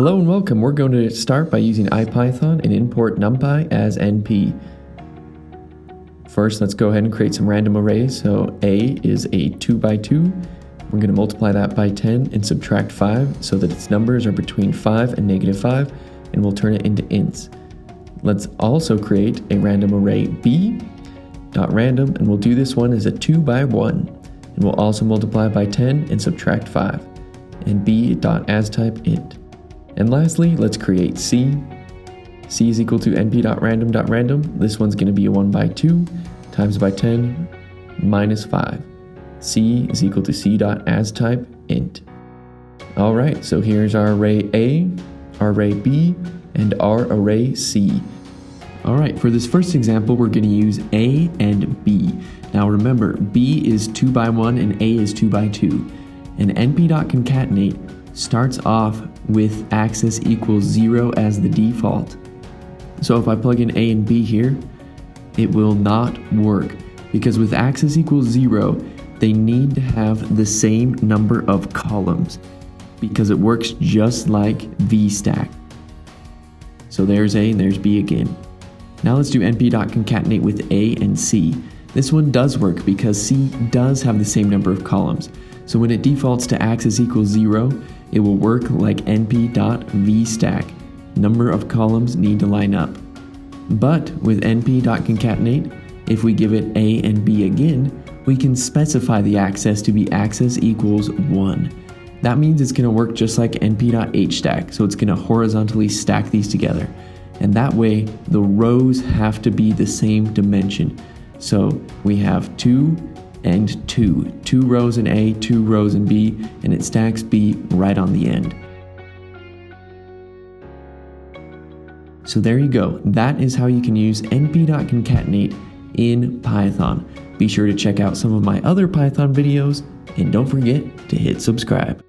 Hello and welcome. We're going to start by using IPython and import numpy as np. First, let's go ahead and create some random arrays. So A is a 2 by 2. We're going to multiply that by 10 and subtract 5 so that its numbers are between 5 and -5, and we'll turn it into ints. Let's also create a random array b.random, and we'll do this one as a 2 by 1. And we'll also multiply by 10 and subtract 5. And b.astype int. And lastly, let's create C. C is equal to np.random.random. This one's going to be a 1 by 2 times by 10 minus 5. C is equal to c.astype int. Alright, so here's our array A, our array B, and our array C. Alright, for this first example, we're going to use A and B. Now remember, B is 2 by 1 and A is 2 by 2. And np.concatenate starts off with axis equals 0 as the default. So if I plug in A and B here, it will not work because with axis equals 0, they need to have the same number of columns because it works just like vstack. So there's A and there's B again. Now let's do np.concatenate with A and C. This one does work because C does have the same number of columns. So when it defaults to axis equals 0, it will work like np.vstack. Number of columns need to line up. But with np.concatenate, if we give it A and B again, we can specify the axis to be axis equals 1. That means it's going to work just like np.hstack, so it's going to horizontally stack these together. And that way, the rows have to be the same dimension. So we have 2 and 2. 2 rows in A, 2 rows in B, and it stacks B right on the end. So there you go. That is how you can use np.concatenate in Python. Be sure to check out some of my other Python videos, and don't forget to hit subscribe.